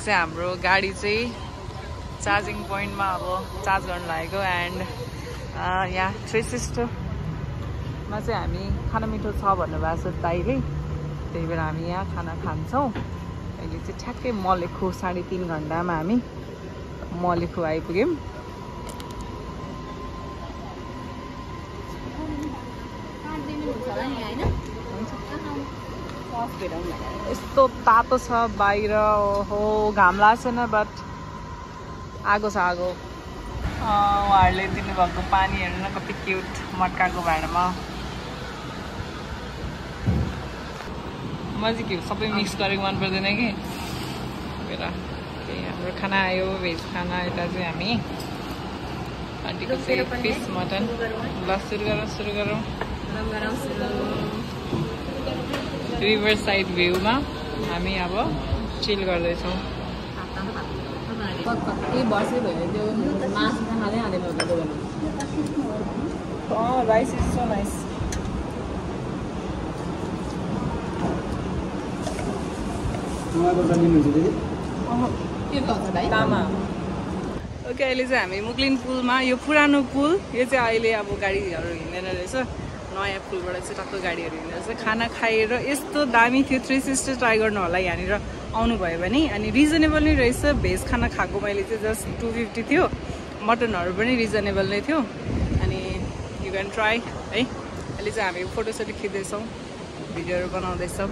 चाहिँ हाम्रो गाडी चाहिँ चार्जिङ पोइन्टमा अब चार्ज गर्न लागेको एन्ड यहाँ थ्री सिस्टरमा चाहिँ हामी खाना मिठो छ भन्नुभएको छ दाइले, त्यही भएर हामी यहाँ खाना खान्छौँ। अहिले चाहिँ ठ्याक्कै मलेखु 3.5 घन्टामा हामी मलेखु आइपुग्यौँ। यस्तो तातो छ बाहिर, हो घाम लाग्छ न, बट आगो छ आगो। उहाँहरूले दिनुभएको पानी हेर्नु न कति क्युट मटकाको भाँडामा। मजा के सबै मिक्स गरेको मन पर्दैन कि। त्यही हाम्रो खाना आयो, भेज खाना। यता चाहिँ हामी आन्टीको चाहिँ फिस मटन। ल सुरु गरौँ। रिभर साइड भ्यूमा हामी अब चिल गर्दैछौँ। Rice is so nice. Okay, अहिले चाहिँ हामी मुक्लिन पुलमा, यो पुरानो पुल, यो चाहिँ अहिले अब गाडीहरू हिँड्दैन रहेछ, नयाँ पुलबाट चाहिँ टक्क गाडीहरू हिँड्दैन रहेछ। खाना खाएर यस्तो दामी थियो, थ्री सिस्टर ट्राई गर्नु होला यहाँनिर आउनुभयो भने। अनि रिजनेबल नै रहेछ। भेज खाना खाएको मैले चाहिँ जस्ट 250 थियो, मटनहरू पनि रिजनेबल नै थियो। अनि यु क्यान ट्राई है। अहिले चाहिँ हामी फोटोसोटो खिच्दैछौँ, भिडियोहरू बनाउँदैछौँ।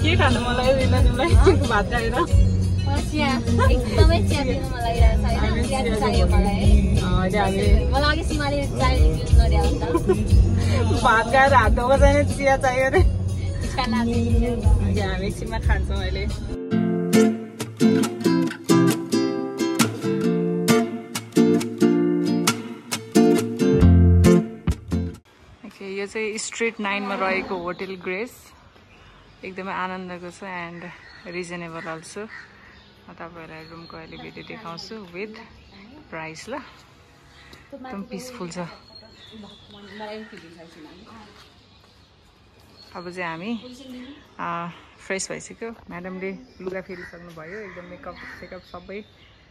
के खानु मलाई तिमीलाई भात खाएर एकदमै चिया पिउनु मन लागिरहेको छ हैन। चिया चाहियो मलाई है। मलाई अघि सीमाले चाय पिउनु नदिया हो त। भात खाएर हात धोएको छैन, चिया चाहियो रे। हामी एकछिनमा खान्छौँ अहिले। यो चाहिँ स्ट्रिट 9 मा रहेको होटल ग्रेस। एकदमै आनन्दको छ एन्ड रिजनेबल अल्सो। म तपाईँहरूलाई रुमको अहिले भिडियो देखाउँछु विथ प्राइस। ल एकदम पिसफुल छ। अब चाहिँ हामी फ्रेस भइसक्यो। म्याडमले लुगा फेरिसक्नुभयो, एकदम मेकअप सेकअप सबै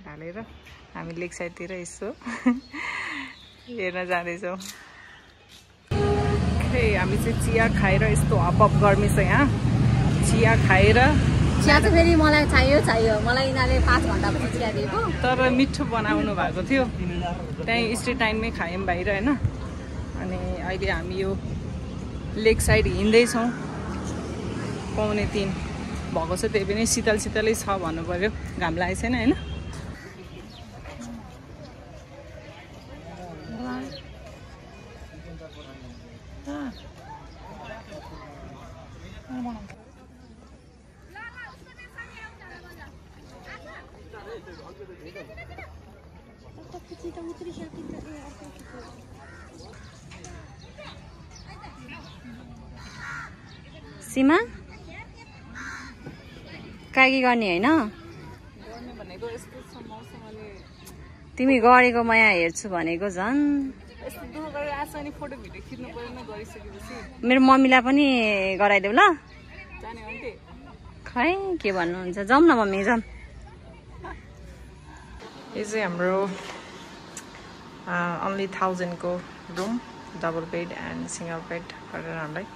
ढालेर हामी लेक साइडतिर यसो हेर्न जाँदैछौँ। हामी चाहिँ चिया खाएर, यस्तो हप गर्मी छ यहाँ, चिया खाएर। चिया त फेरि मलाई चाहियो। मलाई यिनीहरूले 5 घन्टापछि चिया दिएको, तर मिठो बनाउनु भएको थियो। त्यहीँ स्ट्रिट 9 मै खायौँ बाहिर होइन। अनि अहिले हामी यो लेक साइड हिँड्दैछौँ। 2:45 भएको छ, त्यही पनि शीतलै छ भन्नु पर्यो, घाम लागेको छैन होइन। सीमा कागी गर्ने होइन, तिमी गरेको म यहाँ हेर्छु भनेको झन्। मेरो मम्मीलाई पनि गराइदेऊ ल। खै के भन्नुहुन्छ, जाउँ न मम्मी जाउँ। यो चाहिँ हाम्रो ओन्ली 1000 को room, double bed and single bed गरेर हामीलाई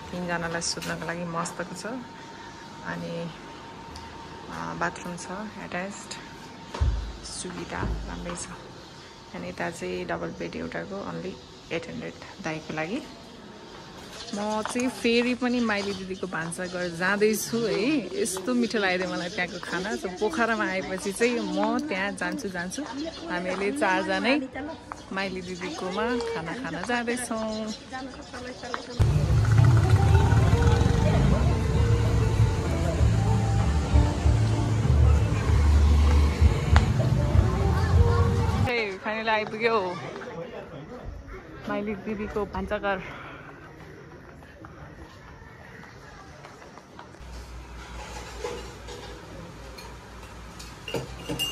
3 जनालाई सुत्नको लागि मस्तको छ। अनि बाथरुम छ एट्याच्ड, सुविधा राम्रै छ। अनि यता चाहिँ डबल बेड एउटाको ओन्ली 800 दाइको लागि। म चाहिँ फेरि पनि माइली दिदीको भान्साघर जाँदैछु है। यस्तो मिठो लाग्यो मलाई त्यहाँको खाना। पोखरामा आएपछि चाहिँ म त्यहाँ जान्छु। हामीले 4 जनै माइली दिदीकोमा खाना खान जाँदैछौँ। फाइनली आइपुग्यो माइली दिदीको भान्साघर।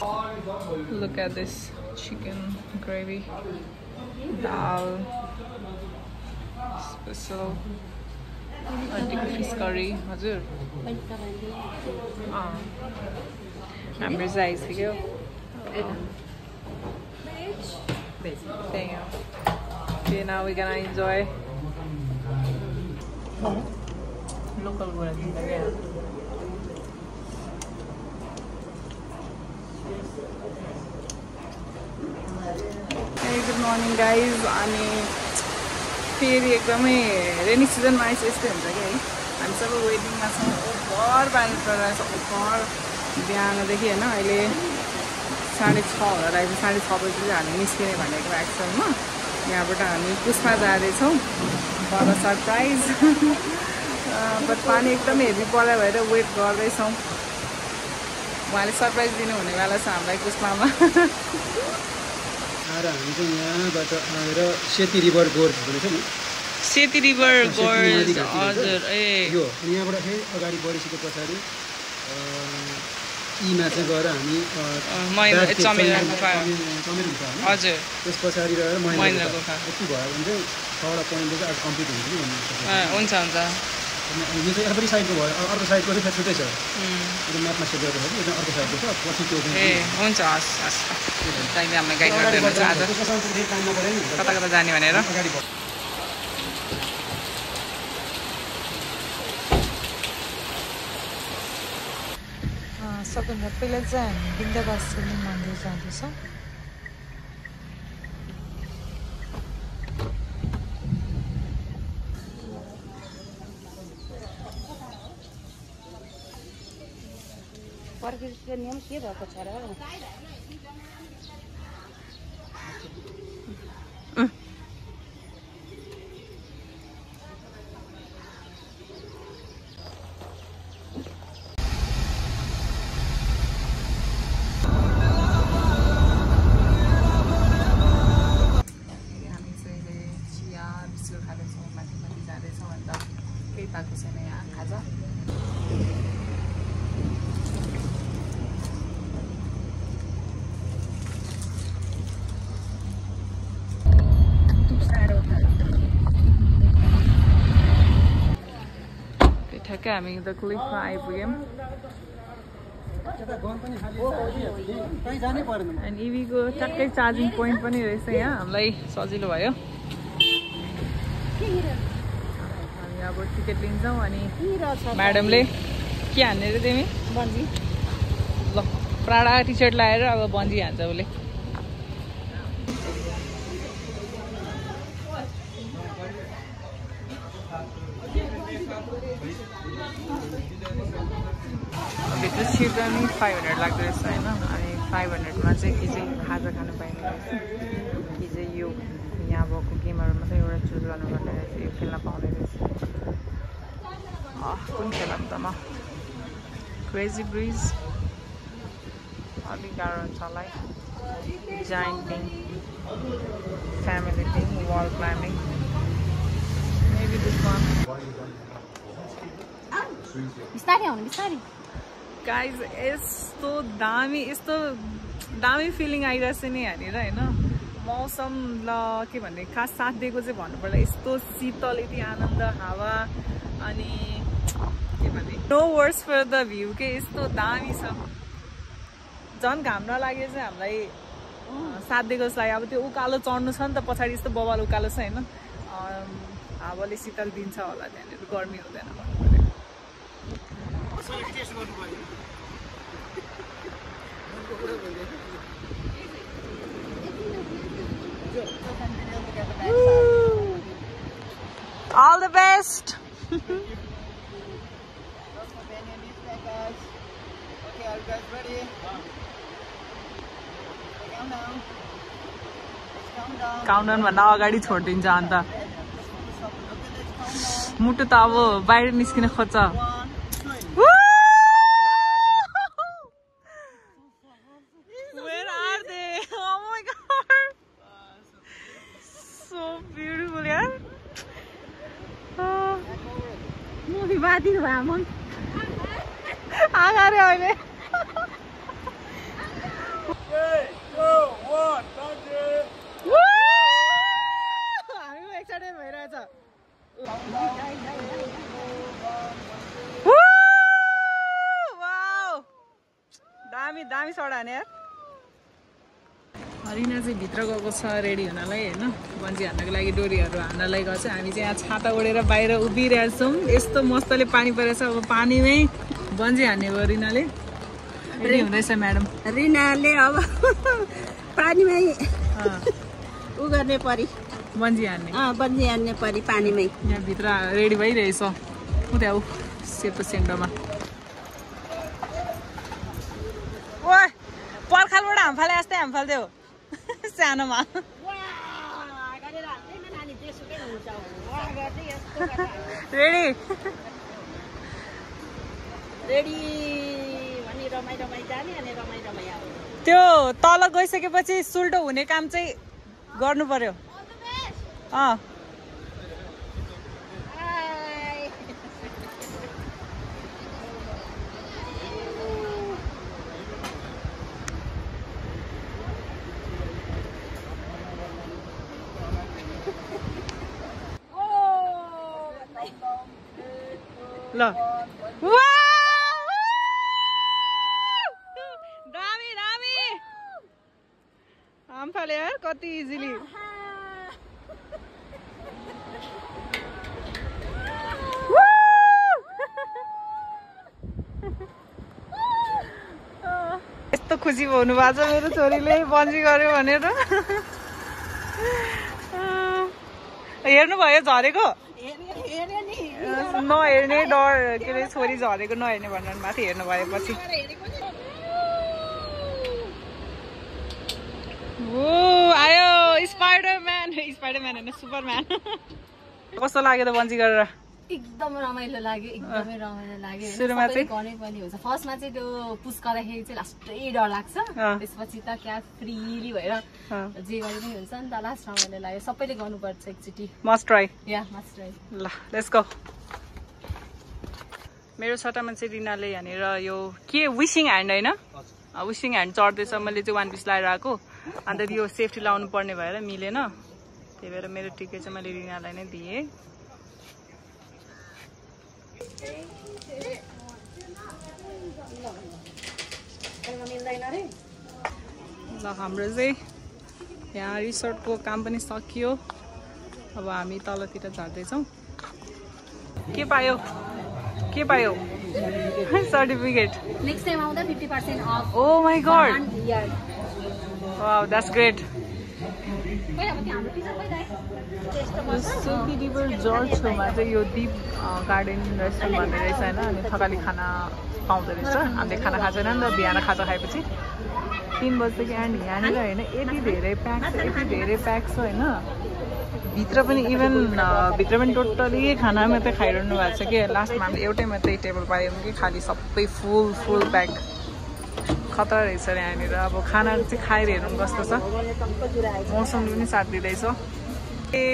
Look at this chicken gravy, dal, special, fish curry. Hazur. Hamburger size here. Damn. Okay, now we're gonna enjoy local world again. Hey, good morning guys. अनि फेरि एकदमै रेनी सिजनमा आएछ यस्तै हुन्छ कि है हामी सबै वेटिङमा छौँ ओभर पानी परिरहेको छ ओभर बिहानदेखि होइन अहिले 6:30 हुँदा रहेछ 6:30 बजी चाहिँ हामी निस्किने भनेको एक्चुअलमा यहाँबाट हामी पुसमा जाँदैछौँ फर सरप्राइज बट पानी एकदमै हेभी परेर भएर वेट गर्दैछौँ उहाँले सरप्राइज दिनुहुनेवाला छ हामीलाई पुष्पामा आएर हामी चाहिँ यहाँबाट आएर सेती रिभर गोर्ज भनेको छ नि सेती रिभर गोर्ज हजुर ए यो यहाँबाट फेरि अगाडि बढिसके पछाडि ईमा चाहिँ गएर हामी चमेरा गुफा हजुर त्यस पछाडि रहेर महेन्द्र गुफा यति भयो भने चाहिँ 6वटा पोइन्ट चाहिँ आज कम्प्लिट हुन्छ कि हुन्छ हुन्छ यो चाहिँ अर्को साइडको भयो अर्को साइडको चाहिँ छुट्टै छ यो म्यापमा सेट गरेको छ कि यो अर्को साइडको छ पछि त्यो ए हुन्छ हस् हस् टाइमले हामीलाई गाइड गरिदिनुहुन्छ आज कता कता जाने भनेर सबभन्दा पहिला चाहिँ हामी विन्ध्यवासिनी मन्दिर जाँदैछौँ पर्किसको नियम के भएको छ र ठ्याक्कै हामी द क्लिफमा आइपुग्यौँ अनि इभीको ट्याक्कै चार्जिङ पोइन्ट पनि रहेछ यहाँ हामीलाई सजिलो भयो हामी अब टिकट लिन्छौँ अनि म्याडमले के हान्ने रे तिमी बन्जी ल प्राडा टी सर्ट लगाएर अब बन्जी हान्छ उसले भित्र छिर्दा नि 500 लाग्दो रहेछ होइन अनि 500मा चाहिँ कि चाहिँ खाजा खानु पाइने रहेछ कि चाहिँ यो यहाँ भएको गेमहरू मात्रै एउटा चुज गर्नुपर्ने रहेछ यो खेल्न पाउने रहेछ कुन खेला त म क्रेजी ब्रिज अलिक गाह्रो हुन्छ होला है जाइन्टिङ family thing wall climbing maybe this one बिस्तारै आउनु बिस्तारै गाइज यस्तो दामी फिलिङ आइरहेछ नि यहाँनिर होइन मौसम ल के भन्ने खास साथ दिएको चाहिँ भन्नुपर्दा यस्तो शीतल यति आनन्द हावा अनि के भन्ने no words for the view के यस्तो दामी छ झन् घाम नलागे चाहिँ हामीलाई साथ दिएको जस्तो लाग्यो अब त्यो उकालो चढ्नु छ नि त पछाडि यस्तो बबाल उकालो छ होइन हावाले शीतल दिन्छ होला त्यहाँनिर गर्मी हुँदैन भन्नु पर्यो All the best. Okay, are you guys ready? Countdown भन्दा अगाडि छोडिदिन्छ अन्त मुटु त अब बाहिर निस्किन खोज्छ बादिनु भयो मन आगारे अहिले रिना चाहिँ भित्र गएको छ रेडी हुनलाई होइन बन्जी हान्नको लागि डोरीहरू हान्नलाई गएको छ हामी चाहिँ यहाँ छाता ओढेर बाहिर उभिरहेको छौँ यस्तो मस्तले पानी परेछ अब पानीमै बन्जी हान्ने भयो रिनाले रेडी हुँदैछ म्याडम रिनाले अब पानीमै उ गर्ने परि बन्जी हान्ने बन्जी हान्ने परि पानीमै यहाँ भित्र रेडी भइरहेछ उता ऊ सेतो सेन्डोमा ओ पर्खालबाट हाम फाले जस्तै हाम फाल्थ्यो सानोमा रेडी रेडी भने रमाइ जाने अनि रमाइ आऊ त्यो तल गइसकेपछि सुल्टो हुने काम चाहिँ गर्नु पर्यो ल दामी दामी हाम फाले यार कति इजिली यस्तो खुसी हुनु भएको छ मेरो छोरीले बन्जी गर्यो भनेर हेर्नु भयो झरेको नहेर्ने डर के अरे छोरी झरेको नहेर्ने भनेर माथि हेर्नु भएपछि ओ आयो स्पाइडरम्यान होइन सुपरम्यान कस्तो लाग्यो त बन्जी गरेर एकदम रमाइलो लाग्यो सुरुमा चाहिँ गर्नै पनि हुन्छ फर्स्टमा चाहिँ त्यो पुस गर्दाखेरि चाहिँ लास्टै डर लाग्छ त्यसपछि त क्या फ्रीली भएर जे गरे पनि हुन्छ नि त लास्ट रमाइलो लाग्यो सबैले गर्नुपर्छ एकचोटि मस्ट ट्राई मस्ट ट्राई ल लेट्स गो मेरो सट्टामा चाहिँ रिनाले यहाँनिर यो के विसिङ ह्यान्ड होइन विसिङ ह्यान्ड चढ्दैछ मैले चाहिँ वान पिस लगाएर आएको अन्त यो सेफ्टी लाउनु पर्ने भएर मिलेन त्यही भएर मेरो टिकट चाहिँ मैले रिनालाई नै दिएँ ल हाम्रो चाहिँ यहाँ रिसोर्टको काम पनि सकियो अब हामी तलतिर झर्दैछौँ के पायो सर्टिफिकेट नेक्स्ट टाइम आउँदा 50% off oh my god wow that's great silky river gorge छेउमा चाहिँ यो दिप गार्डन रेस्टुरेन्ट भन्ने रहेछ होइन अनि थकाली खाना पाउँदो रहेछ हामीले खाना खाएको छैन नि त बिहान खाजा खाएपछि 3 बजेदेखि एन्ड यहाँनिर होइन यति धेरै प्याक छ होइन भित्र पनि इभन भित्र पनि टोटली खाना मात्रै खाइरहनु भएको छ कि लास्टमा हामीले एउटै मात्रै टेबल पायौँ कि खालि सबै फुल प्याक खतरा रहेछ अरे यहाँनिर अब खाना चाहिँ खाएर हेरौँ कस्तो छ मौसमले पनि साथ दिँदैछ ए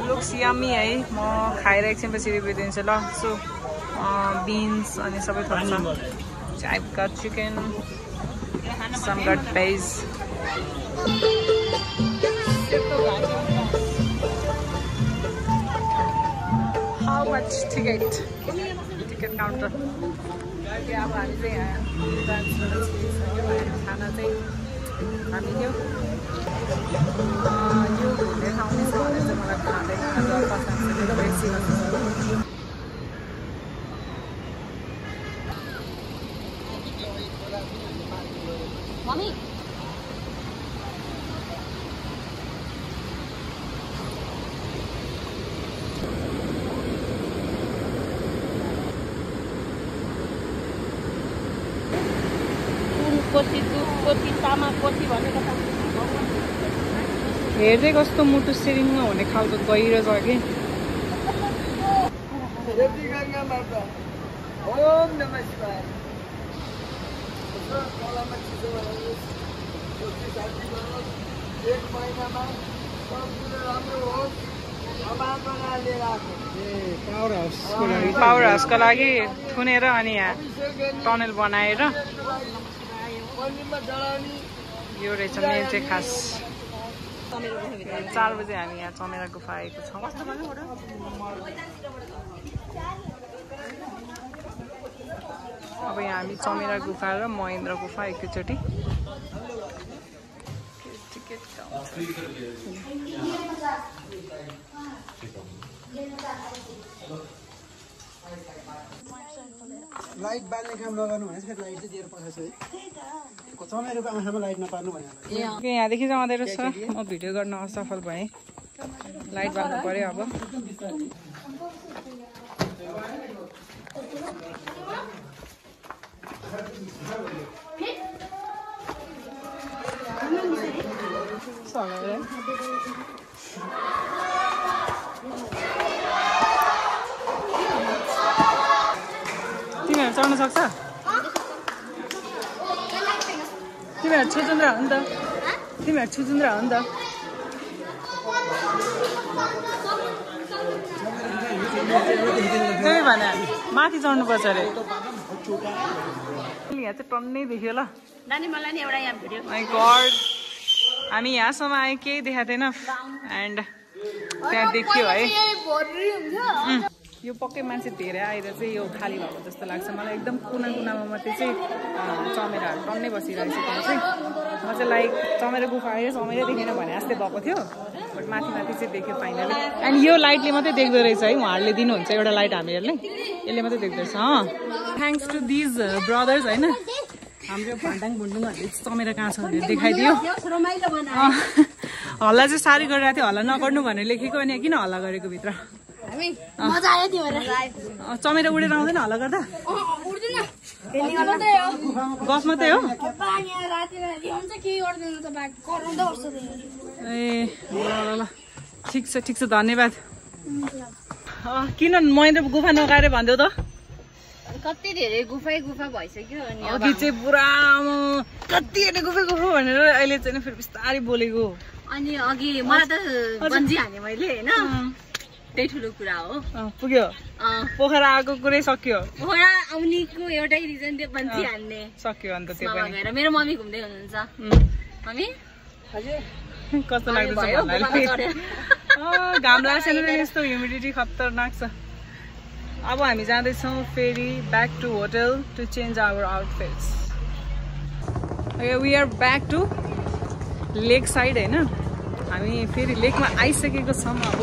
लुक्स यम्मी है म खाएर एकछिनपछि रिभ्यू दिन्छु ल सो बिन्स अनि सबै थोक छ I've got chicken, some got veg. How much ticket? Ticket counter. Yeah, अब हामी चाहिँ यहाँ खाना चाहिँ हामी यो घुम्ने ठाउँ नै छ भने चाहिँ मलाई खाँदै Mommy. हेर्दै कस्तो मुटु सिरिङमा हुने खालको गहिरो छ कि पावर हाउसको लागि थुनेर अनि यहाँ टनल बनाएर यो रहेछ मेन चाहिँ खास 4 बजे हामी यहाँ चमेरा गुफा आएको छौँ अब यहाँ हामी चमेरा गुफा र महेन्द्र गुफा एकैचोटि टिकट काउन्टर लाइट बाल्ने काम नगर्नु भने फेरि लाइट चाहिँ दिएर पठाउँछु है चमेरोको आँखामा लाइट नपार्नु भने यहाँदेखि चाहिँ आउँदै रहेछ म भिडियो गर्न असफल भएँ लाइट बाल्नु पर्यो अब तिमीहरू चढ्न सक्छ तिमीहरू छुजुन्द्रा हो नि त तिमीहरू छुजुन्द्रा हो नि त त्यही भने माथि चढ्नुपर्छ अरे यहाँ चाहिँ टन्नै देख्यो ल माई गॉड हामी यहाँसम्म आयो केही देखाएको थिएन एन्ड त्यहाँ देखियो है यो पक्कै मान्छे धेरै आएर चाहिँ यो खाली भएको जस्तो लाग्छ मलाई एकदम कुना कुनामा मात्रै चाहिँ चमेराहरू टन्नै बसिरहेको छ त्यहाँ चाहिँ म चाहिँ लाइक चमेरा गुफा आयो चमेरा देखेन भने जस्तै भएको थियो बट माथि माथि चाहिँ देख्यो फाइनली एन्ड यो लाइटले मात्रै देख्दो रहेछ है उहाँहरूले दिनुहुन्छ एउटा लाइट हामीहरूले यसले मात्रै देख्दो रहेछ थ्याङ्क्स टु दिज ब्रदर्स होइन हाम्रो भान्डाङ भुन्डुङहरूले चमेरा कहाँ छ भनेर देखाइदियो हल्ला चाहिँ साह्रै गरिरहेको थियो हल्ला नगर्नु भनेर लेखेको अनि किन हल्ला गरेको भित्र चमेरा उडेर आउँदैन हल्ला गर्दा गफ मात्रै हो ए ल ठिक छ धन्यवाद किन महेन्द्र गुफा नगएर भन्देऊ त कति धेरै गुफा भइसक्यो अनि अघि चाहिँ पुरा कति धेरै गुफा भनेर अहिले चाहिँ फेरि बिस्तारै बोलेको अनि अघि मलाई त बन्जी हाने मैले होइन त्यही ठुलो कुरा हो पुग्यो पोखरा आएको कुरै सक्यो पोखरा आउनेको एउटै रिजन त्यो बन्जी हान्ने सक्यो अन्त त्यो पनि मेरो मम्मी घुम्दै हुनुहुन्छ मम्मी हजुर कस्तो लाग्दैछ भन्नाले घाम लाग्छ नि यस्तो ह्युमिडिटी खतरनाक छ अब हामी जाँदैछौँ फेरि back to hotel to change our outfits we are back to lake side होइन हामी फेरि लेकमा आइसकेको छौँ अब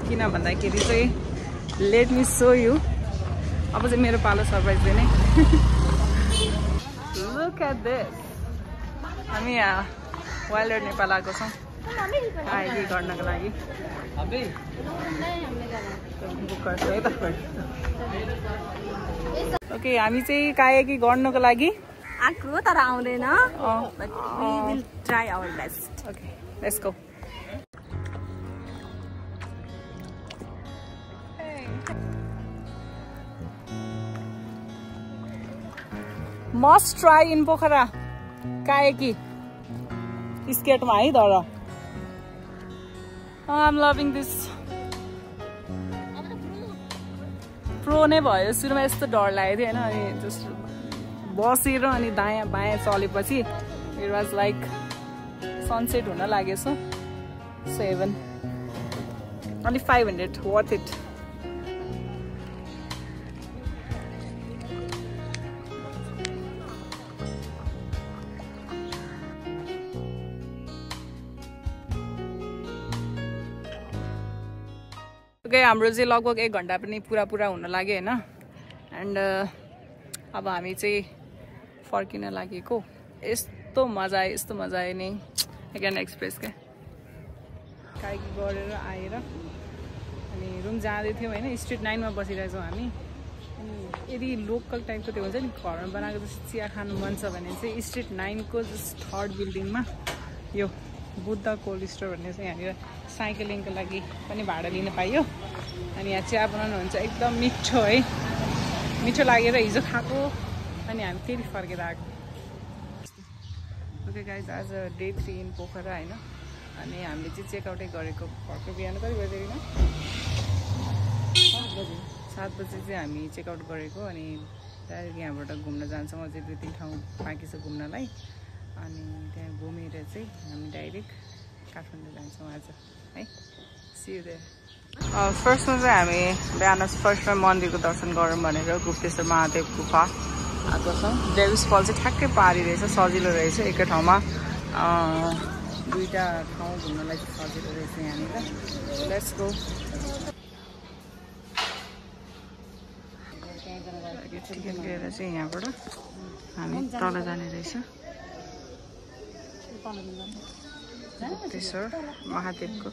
किन भन्दाखेरि चाहिँ लेट मी सो यु अब चाहिँ मेरो पालो सरप्राइज दिने लुक एट दिस हामी यहाँ वाइल्ड नेपाल आएको छौँ कायाकी गर्नको लागि ओके हामी चाहिँ कायाकी गर्नको लागि आएको तर आउँदैन try our best okay let's go must try in Pokhara कायाकी स्केटमा है तर आइएम लभिङ दिस प्रो नै भयो सुरुमा यस्तो डर लागेको थियो होइन अनि जस्ट बसेर अनि दायाँ बायाँ चलेपछि इट वाज लाइक सनसेट हुन लाग्यो so 7 only 500 worth it okay हाम्रो चाहिँ लगभग 1 घन्टा पनि पुरा हुन लाग्यो होइन एन्ड अब हामी चाहिँ फर्किन लागेको यस्तो मजा आयो नि आई क्यान एक्सप्रेस क्या कायाकी गरेर आएर अनि रुम जाँदै थियौँ होइन स्ट्रिट 9 मा बसिरहेछौँ हामी अनि यदि लोकल टाइपको त्यो हुन्छ नि घरमा बनाएको जस्तो चिया खानु मन छ भने चाहिँ स्ट्रिट 9 को जस्ट 3rd बिल्डिङमा यो बुद्ध कोल्ड स्टोर भन्ने चाहिँ यहाँनिर साइक्लिङको लागि पनि भाडा लिन पाइयो अनि यहाँ चिया बनाउनुहुन्छ एकदम मिठो है मिठो लागेर हिजो खाएको अनि हामी फेरि फर्केर आएको ओके गाइज आज डे 3 इन पोखरा होइन अनि हामीले चाहिँ चेकआउटै गरेको भर्खर बिहान कति बजेदेखि 7 बजे चाहिँ हामी चेकआउट गरेको अनि डाइरेक्ट यहाँबाट घुम्न जान्छौँ अझै 2-3 ठाउँ बाँकी छ घुम्नलाई अनि त्यहाँ घुमेर चाहिँ हामी डाइरेक्ट काठमाडौँ जान्छौँ आज है सी यु देयर फर्स्टमा चाहिँ हामी बिहान फर्स्टमा मन्दिरको दर्शन गरौँ भनेर गुप्तेश्वर महादेव गुफा आएको छौँ डेभिस फल चाहिँ ठ्याक्कै पारी रहेछ सजिलो रहेछ एकै ठाउँमा दुईटा ठाउँ घुम्नलाई चाहिँ सजिलो रहेछ यहाँनिर लेट्स गो टिकट लिएर चाहिँ यहाँबाट हामी तल जाने रहेछ गुप्तेश्वर महादेवको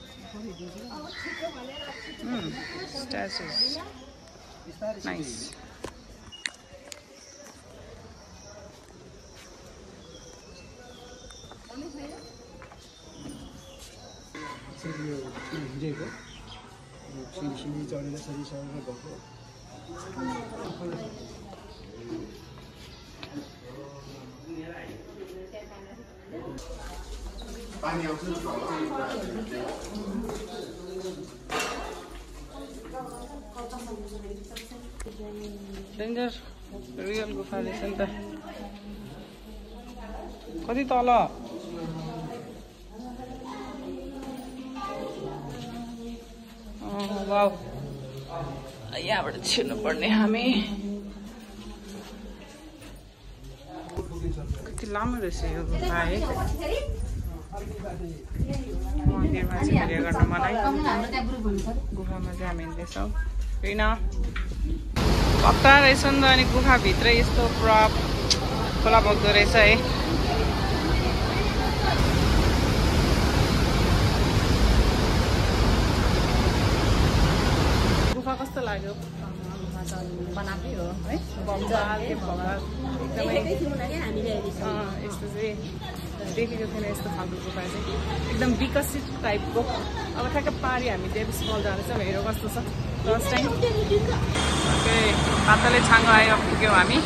स्ट्याचुज नाइस हिँडेको सिँढी चढेर सरीसँग गएको पानी आउँछ डेन्जर रियल गुफा रहेछ नि त कति तल वाउ यहाँबाट छिर्नु पर्ने हामी कति लामो रहेछ यो गुफा है मन्दिरमा चाहिँ कार्य गर्न मलाई गुफामा चाहिँ हामी हिँड्दैछौँ होइन पत्ता रहेछ नि त अनि गुफाभित्र यस्तो पुरा खोला बग्दो रहेछ है गुफा कस्तो लाग्यो बनाएकै हो है एकदमै यस्तो चाहिँ देखेको थिएन यस्तो खालको गुफा चाहिँ एकदम विकसित टाइपको अब ठ्याक्क पारी हामी देविस फल जाँदैछौँ हेरौँ कस्तो छ फर्स्ट टाइम ओके पातले छाङ्गो आयो पुग्यौँ हामी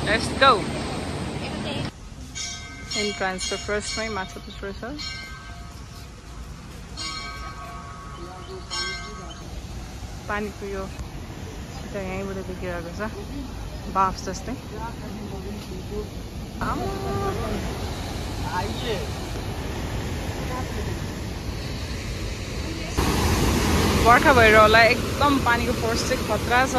लेट्स गो एन्ट्रान्स त फर्स्टमै माछा थुप्रो छ पानीको यो छिटा यहीँबाट देखिरहेको छ बाफ जस्तै बर्खा भएर होला एकदम पानीको फोर्स चाहिँ खतरा छ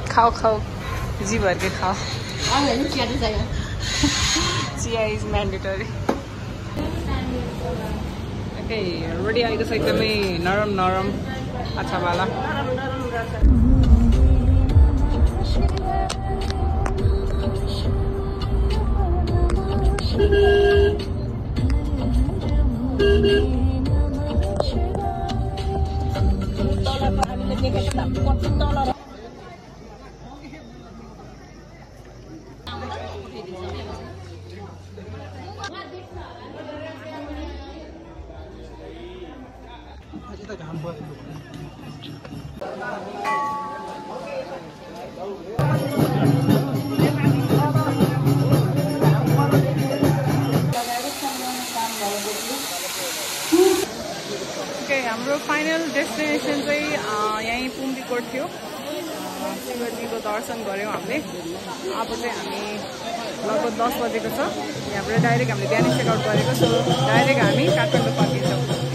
खाओ खाओ जी भर के खाओ चिया इज म्यान्डेटरी ओके रोटी आएको छ एकदमै नरम नरम आछावाला हाम्रो फाइनल डेस्टिनेसन चाहिँ यहीँ पुम्बीकोट थियो शिवजीको दर्शन गऱ्यौँ हामीले अब चाहिँ हामी लगभग 10 बजेको छ यहाँबाट डाइरेक्ट हामीले बिहानै चेकआउट गरेको सो डाइरेक्ट हामी काठमाडौँ फर्किन्छौँ